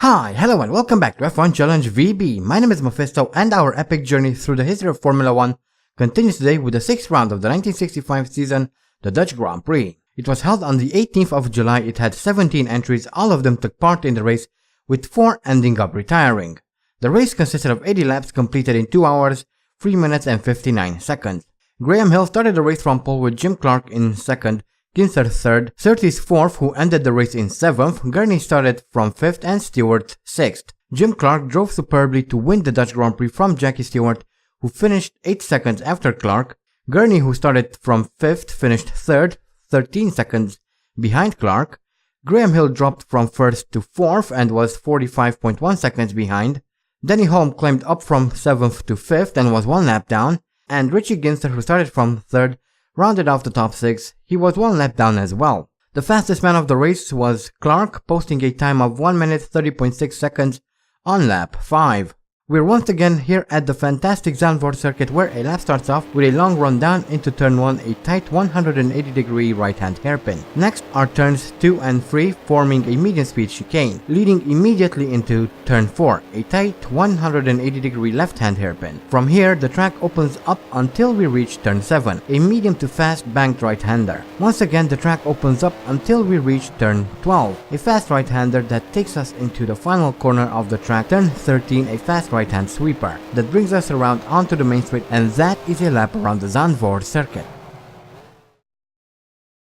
Hi, hello and welcome back to F1 Challenge VB. My name is Mephisto and our epic journey through the history of Formula 1 continues today with the 6th round of the 1965 season, the Dutch Grand Prix. It was held on the 18th of July, it had 17 entries, all of them took part in the race, with 4 ending up retiring. The race consisted of 80 laps completed in 2 hours, 3 minutes and 59 seconds. Graham Hill started the race from pole with Jim Clark in 2nd, Ginther 3rd, Surtees 4th who ended the race in 7th, Gurney started from 5th and Stewart 6th. Jim Clark drove superbly to win the Dutch Grand Prix from Jackie Stewart, who finished 8 seconds after Clark. Gurney, who started from 5th, finished 3rd, 13 seconds behind Clark. Graham Hill dropped from 1st to 4th and was 45.1 seconds behind. Denny Hulme climbed up from 7th to 5th and was 1 lap down. And Richie Ginther, who started from 3rd, rounded off the top 6, he was 1 lap down as well. The fastest man of the race was Clark, posting a time of 1 minute 30.6 seconds on lap 5. We're once again here at the fantastic Zandvoort circuit where a lap starts off with a long run down into turn 1, a tight 180-degree right-hand hairpin. Next are turns 2 and 3 forming a medium speed chicane, leading immediately into turn 4, a tight 180-degree left-hand hairpin. From here the track opens up until we reach turn 7, a medium to fast banked right-hander. Once again the track opens up until we reach turn 12, a fast right-hander that takes us into the final corner of the track, turn 13, a fast right-hand sweeper that brings us around onto the main straight, and that is a lap around the Zandvoort circuit.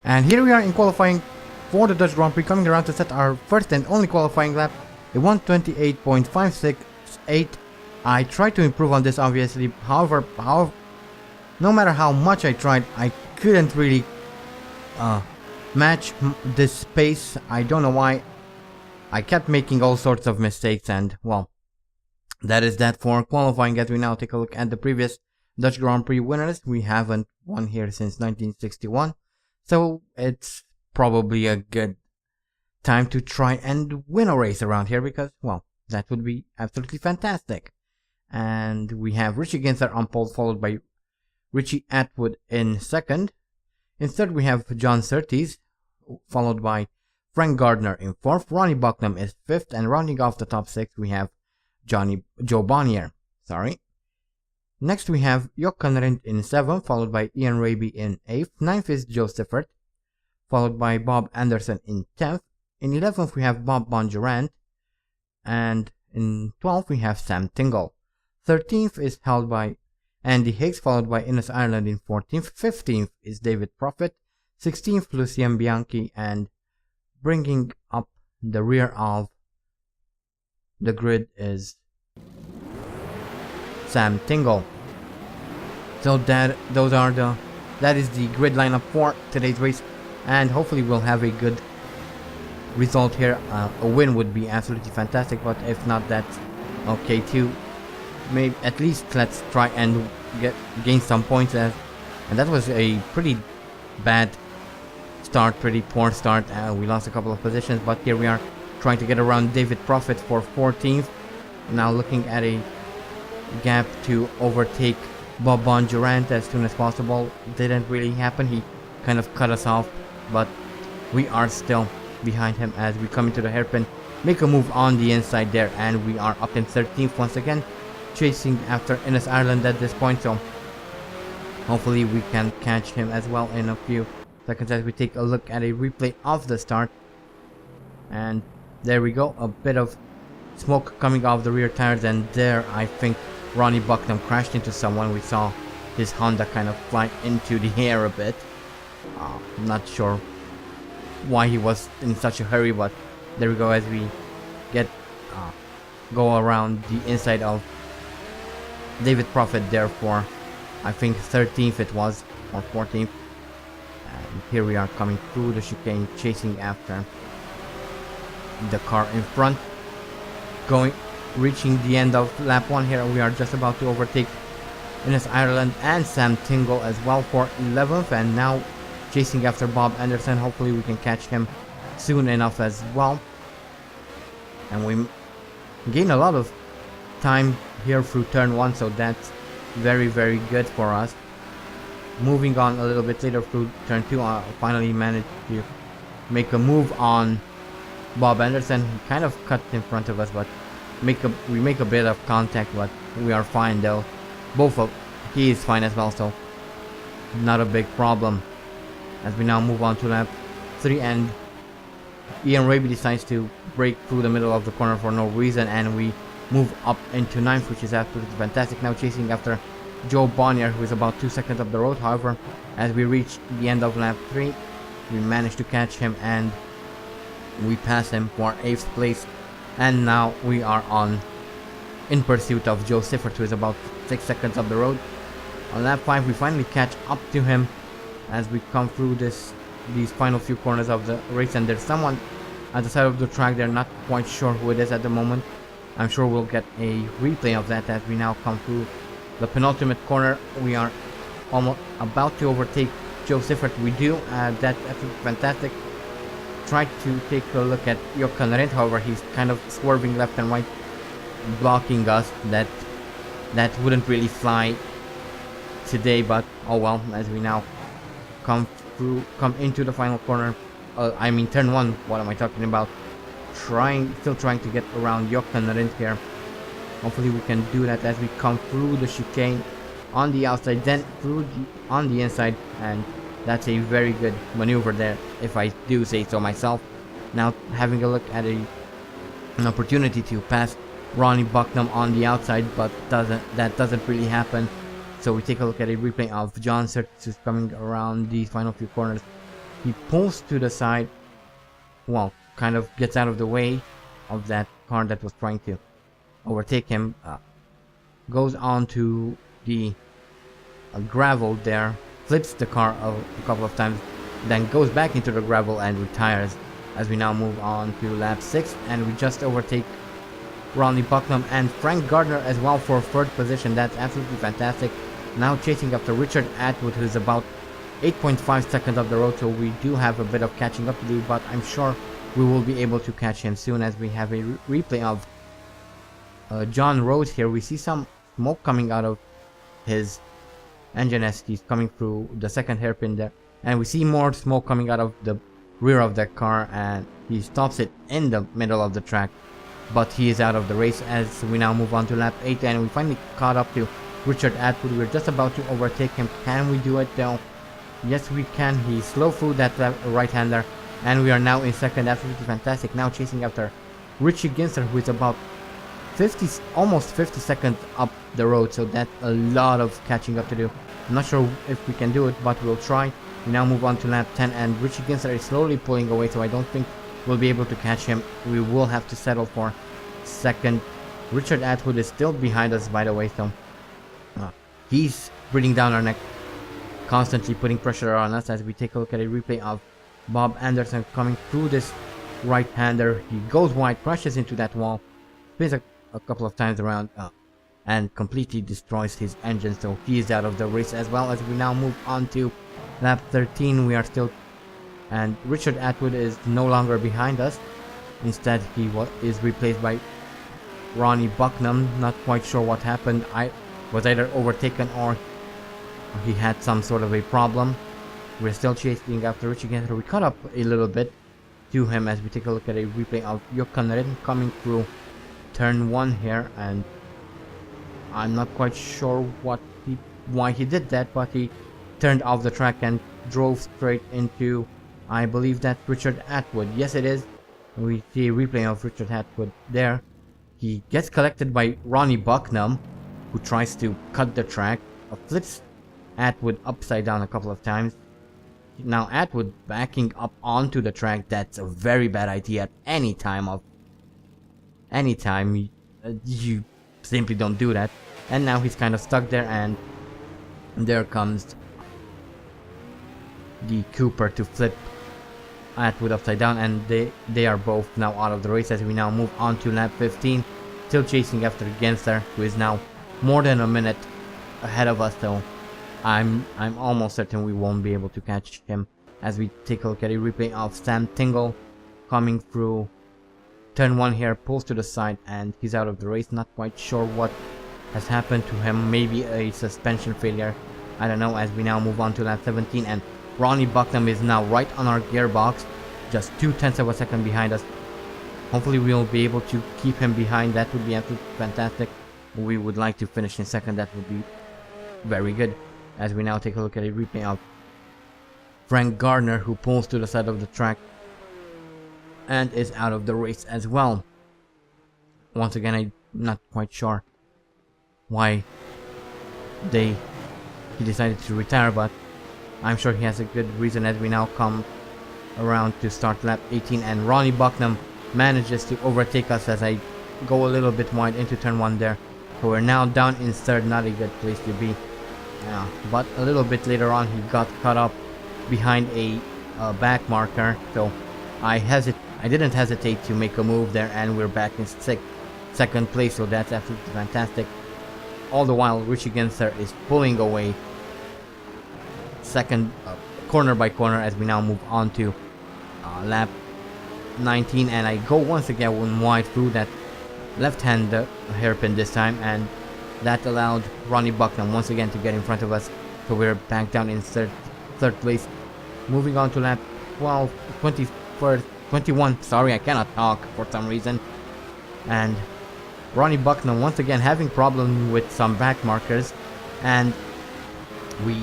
And here we are in qualifying for the Dutch Grand Prix, coming around to set our first and only qualifying lap, a 1:28.568. I tried to improve on this obviously, however, no matter how much I tried, I couldn't really match this pace. I don't know why. I kept making all sorts of mistakes, and well, that is that for qualifying. As we now take a look at the previous Dutch Grand Prix winners, we haven't won here since 1961, so it's probably a good time to try and win a race around here because, well, that would be absolutely fantastic. And we have Richie Ginther on pole, followed by Richie Atwood in 2nd. In 3rd we have John Surtees, followed by Frank Gardner in 4th. Ronnie Bucknam is 5th, and rounding off the top 6 we have Joe Bonnier. Next we have Jochen Rindt in 7th, followed by Ian Raby in 8th. 9th is Joe Siffert, followed by Bob Anderson in 10th. In 11th we have Bob Bondurant, and in 12th we have Sam Tingle. 13th is held by Andy Higgs, followed by Innes Ireland in 14th. 15th is David Prophet. 16th Lucien Bianchi, and bringing up the rear of the grid is Sam Tingle. So that is the grid lineup for today's race, and hopefully we'll have a good result here. A win would be absolutely fantastic, but if not, that's okay too. Maybe at least let's try and gain some points, and that was a pretty bad start, pretty poor start. We lost a couple of positions, but here we are trying to get around David Prophet for 14th. Now looking at a gap to overtake Bob Bondurant as soon as possible. Didn't really happen, he kind of cut us off, but we are still behind him as we come into the hairpin, make a move on the inside there, and we are up in 13th once again, chasing after Innes Ireland at this point, so hopefully we can catch him as well in a few seconds as we take a look at a replay of the start. And there we go, a bit of smoke coming off the rear tires, and there I think Ronnie Bucknam crashed into someone. We saw his Honda kind of fly into the air a bit. I'm not sure why he was in such a hurry, but there we go as we go around the inside of David Prophet there for, I think, 13th it was, or 14th. And here we are coming through the chicane, chasing after the car in front, reaching the end of lap 1 here. We are just about to overtake Innes Ireland and Sam Tingle as well for 11th, and now chasing after Bob Anderson. Hopefully we can catch him soon enough as well, and we gain a lot of time here through turn 1, so that's very good for us. Moving on a little bit later through turn 2, I finally managed to make a move on Bob Anderson. He kind of cut in front of us, but we make a bit of contact, but we are fine though. He is fine as well, so not a big problem. As we now move on to lap 3, and Ian Raby decides to break through the middle of the corner for no reason, and we move up into 9th, which is absolutely fantastic. Now chasing after Joe Bonnier, who is about 2 seconds up the road. However, as we reach the end of lap 3, we manage to catch him and we pass him for 8th place. And now we are in pursuit of Joe Siffert, who is about 6 seconds up the road. On lap 5, we finally catch up to him as we come through these final few corners of the race, and there's someone at the side of the track. They're not quite sure who it is at the moment. I'm sure we'll get a replay of that as we now come through the penultimate corner. We are almost about to overtake Joe Siffert. We do, that's absolutely fantastic. Try to take a look at Jochen Rindt, however he's kind of swerving left and right, blocking us. That wouldn't really fly today, but oh well. As we now come into the final corner, I mean turn 1, what am I talking about? Still trying to get around Jochen Rindt here. Hopefully we can do that as we come through the chicane on the outside, then on the inside, and that's a very good maneuver there, if I do say so myself. Now having a look at an opportunity to pass Ronnie Bucknam on the outside, but that doesn't really happen. So we take a look at a replay of John Surtees, who's coming around these final few corners. He pulls to the side, well, kind of gets out of the way of that car that was trying to overtake him, goes on to the gravel there, flips the car a couple of times, then goes back into the gravel and retires. As we now move on to lap 6, and we just overtake Ronnie Bucknam and Frank Gardner as well for 3rd position. That's absolutely fantastic. Now chasing after Richard Atwood, who's about 8.5 seconds up the road, so we do have a bit of catching up to do, but I'm sure we will be able to catch him soon. As we have a replay of John Rhodes here. We see some smoke coming out of his engine as he's coming through the 2nd hairpin there, and we see more smoke coming out of the rear of that car, and he stops it in the middle of the track, but he is out of the race. As we now move on to lap 8, and we finally caught up to Richard Atwood. We're just about to overtake him. Can we do it though? Yes we can. He slow through that right-hander, and we are now in 2nd. Absolutely fantastic. Now chasing after Richie Ginther, who is about almost 50 seconds up the road, so that's a lot of catching up to do. I'm not sure if we can do it, but we'll try. We now move on to lap 10, and Richie Ginther is slowly pulling away, so I don't think we'll be able to catch him. We will have to settle for 2nd. Richard Atwood is still behind us, by the way, so he's breathing down our neck, constantly putting pressure on us. As we take a look at a replay of Bob Anderson coming through this right-hander. He goes wide, crashes into that wall, spins a couple of times around, and completely destroys his engine, so he is out of the race as well. As we now move on to lap 13, we are still, and Richard Atwood is no longer behind us. Instead, he is replaced by Ronnie Bucknam. Not quite sure what happened. I was either overtaken or he had some sort of a problem. We're still chasing after Richie Ginther. We caught up a little bit to him as we take a look at a replay of Jochen Rindt coming through turn 1 here, and I'm not quite sure why he did that, but he turned off the track and drove straight into, I believe that's Richard Atwood. Yes it is. We see a replay of Richard Atwood there. He gets collected by Ronnie Bucknam, who tries to cut the track, flips Atwood upside down a couple of times. Now Atwood backing up onto the track. That's a very bad idea at any time. You simply don't do that. And now he's kind of stuck there, and there comes the Cooper to flip Atwood upside down, and they are both now out of the race. As we now move on to lap 15, still chasing after Ginther, who is now more than a minute ahead of us, so I'm almost certain we won't be able to catch him. As we take a look at a replay of Sam Tingle coming through turn 1 here, pulls to the side, and he's out of the race. Not quite sure what has happened to him. Maybe a suspension failure, I don't know. As we now move on to lap 17, and Ronnie Bucknam is now right on our gearbox, just 0.2 of a second behind us. Hopefully we'll be able to keep him behind. That would be absolutely fantastic. We would like to finish in second. That would be very good. As we now take a look at a replay of Frank Gardner, who pulls to the side of the track and is out of the race as well. Once again, I'm not quite sure why he decided to retire, but I'm sure he has a good reason. As we now come around to start lap 18, and Ronnie Bucknam manages to overtake us as I go a little bit wide into turn 1 there. So we're now down in third, not a good place to be. But a little bit later on he got caught up behind a back marker, so I didn't hesitate to make a move there, and we're back in second place, so that's absolutely fantastic. All the while Richie Ginther is pulling away second, corner by corner, as we now move on to lap 19, and I go once again wide through that left-hand hairpin this time, and that allowed Ronnie Bucknam once again to get in front of us, so we're back down in third place. Moving on to lap 21, sorry, I cannot talk for some reason, and Ronnie Bucknam once again having problems with some back markers, and we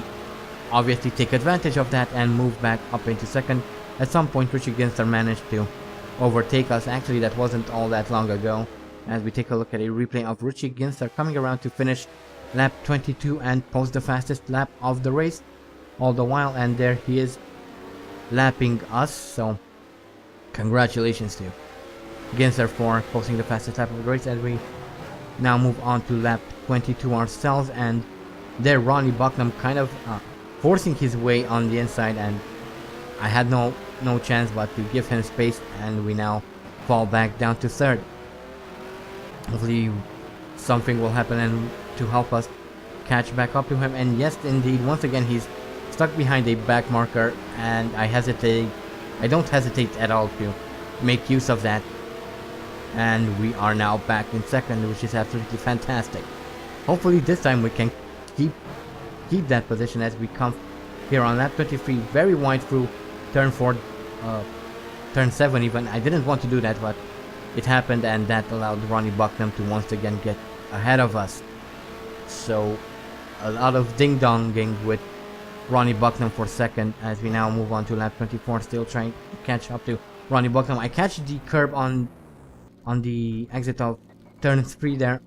obviously take advantage of that and move back up into second. At some point Richie Ginther managed to overtake us. Actually, that wasn't all that long ago, as we take a look at a replay of Richie Ginther coming around to finish lap 22 and post the fastest lap of the race all the while, and there he is lapping us, so congratulations to Ginther for posting the fastest lap of the race. As we now move on to lap 22 ourselves, and there Ronnie Bucknam kind of forcing his way on the inside, and I had no chance but to give him space, and we now fall back down to third. Hopefully something will happen and to help us catch back up to him, and yes indeed, once again he's stuck behind a back marker, and I don't hesitate at all to make use of that, and we are now back in second, which is absolutely fantastic. Hopefully this time we can keep that position as we come here on lap 23, very wide through turn 4, turn 7 even. I didn't want to do that, but it happened, and that allowed Ronnie Bucknam to once again get ahead of us. So a lot of ding-donging with Ronnie Bucknam for second, as we now move on to lap 24, still trying to catch up to Ronnie Bucknam. I catch the curb on the exit of turn 3 there,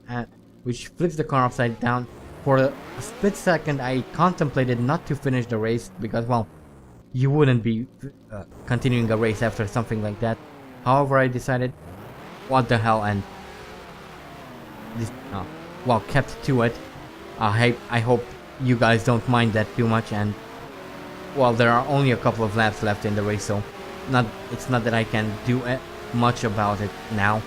which flips the car upside down. For a split second I contemplated not to finish the race, because, well, you wouldn't be continuing a race after something like that. However, I decided, what the hell, and this, well, kept to it. I hope you guys don't mind that too much, and, well, there are only a couple of laps left in the race, so it's not that I can do much about it now.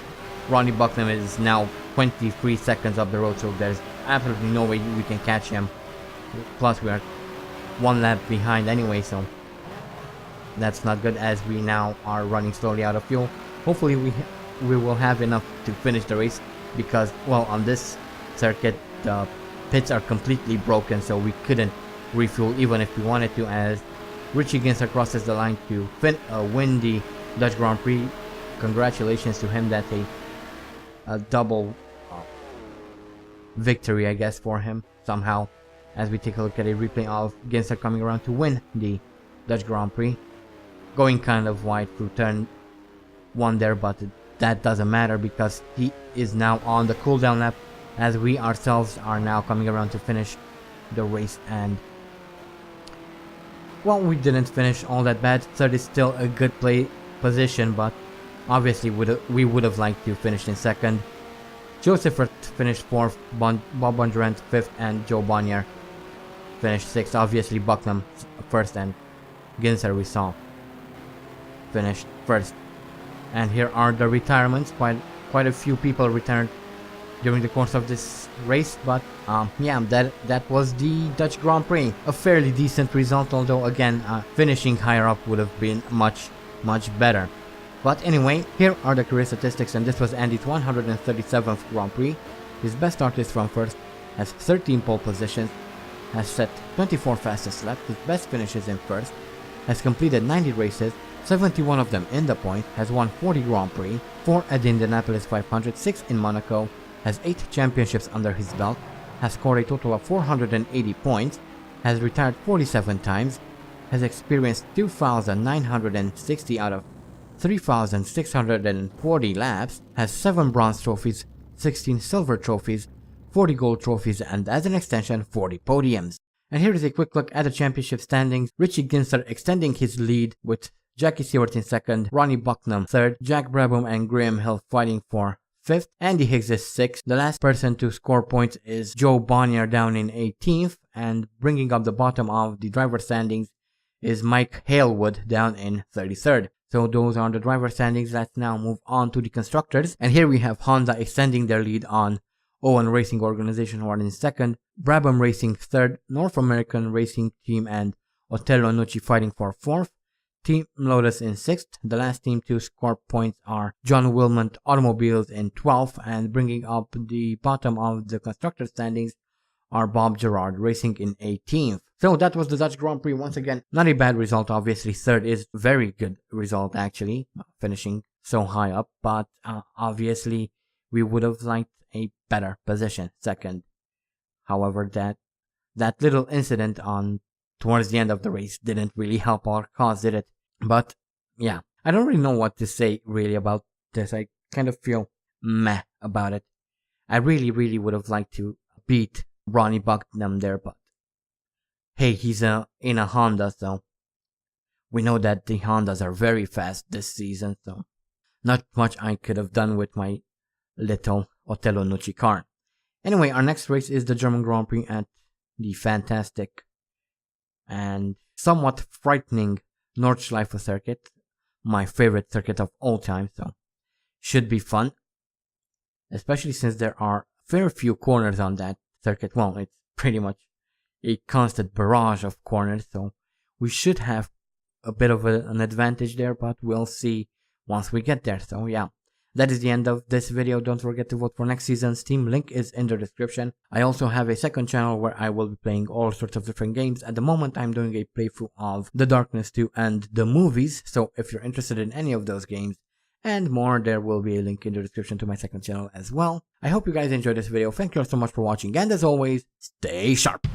Ronnie Bucknam is now 23 seconds up the road, so there's absolutely no way we can catch him. Plus we are one lap behind anyway, so that's not good, as we now are running slowly out of fuel. Hopefully we will have enough to finish the race, because, well, on this circuit the pits are completely broken, so we couldn't refuel even if we wanted to, as Richie Ginther crosses the line to win the Dutch Grand Prix. Congratulations to him. That's a double victory, I guess, for him somehow, as we take a look at a replay of Ginther coming around to win the Dutch Grand Prix, going kind of wide through turn 1 there, but that doesn't matter because he is now on the cooldown lap, as we ourselves are now coming around to finish the race. And, well, we didn't finish all that bad. Third is still a good position, but obviously we would have liked to finish in second. Joseph finished 4th, Bob Bondurant 5th, and Joe Bonnier finished 6th. Obviously Bucknam 1st, and Ginther we saw finished 1st. And here are the retirements. Quite a few people returned during the course of this race, but yeah, that was the Dutch Grand Prix. A fairly decent result, although again finishing higher up would have been much better. But anyway, here are the career statistics, and this was Andy's 137th Grand Prix. His best start is from first, has 13 pole positions, has set 24 fastest laps, his best finishes in first, has completed 90 races, 71 of them in the point, has won 40 Grand Prix, 4 at the Indianapolis 500, 6 in Monaco, has 8 championships under his belt, has scored a total of 480 points, has retired 47 times, has experienced 2,960 out of 3,640 laps, has 7 bronze trophies, 16 silver trophies, 40 gold trophies, and as an extension 40 podiums. And here is a quick look at the championship standings. Richie Ginther extending his lead with Jackie Stewart in 2nd, Ronnie Bucknam 3rd, Jack Brabham and Graham Hill fighting for 5th, Andy Higgs is 6th. The last person to score points is Joe Bonnier down in 18th, and bringing up the bottom of the driver standings is Mike Halewood down in 33rd. So those are the driver standings. Let's now move on to the constructors. And here we have Honda extending their lead on Owen Racing Organization, who are in 2nd, Brabham Racing 3rd, North American Racing Team and Otello Nucci fighting for 4th, Team Lotus in 6th. The last team to score points are John Wilmot Automobiles in 12th, and bringing up the bottom of the constructor standings are Bob Gerard Racing in 18th. So that was the Dutch Grand Prix. Once again, not a bad result. Obviously 3rd is very good result actually, finishing so high up, but obviously we would have liked a better position 2nd. However, that little incident on towards the end of the race didn't really help our cause, did it? But yeah, I don't really know what to say really about this. I kind of feel meh about it. I really would have liked to beat Ronnie Bucknam there, but hey, he's in a Honda, so we know that the Hondas are very fast this season, so not much I could have done with my little Otello Nucci car. Anyway, our next race is the German Grand Prix at the fantastic and somewhat frightening Nordschleife circuit, my favorite circuit of all time, so should be fun, especially since there are very few corners on that circuit. Well, it's pretty much a constant barrage of corners, so we should have a bit of an advantage there, but we'll see once we get there. So yeah, that is the end of this video. Don't forget to vote for next season's team. Link is in the description. I also have a second channel where I will be playing all sorts of different games. At the moment, I'm doing a playthrough of The Darkness 2 and the movies. So if you're interested in any of those games and more, there will be a link in the description to my second channel as well. I hope you guys enjoyed this video. Thank you all so much for watching. And as always, stay sharp.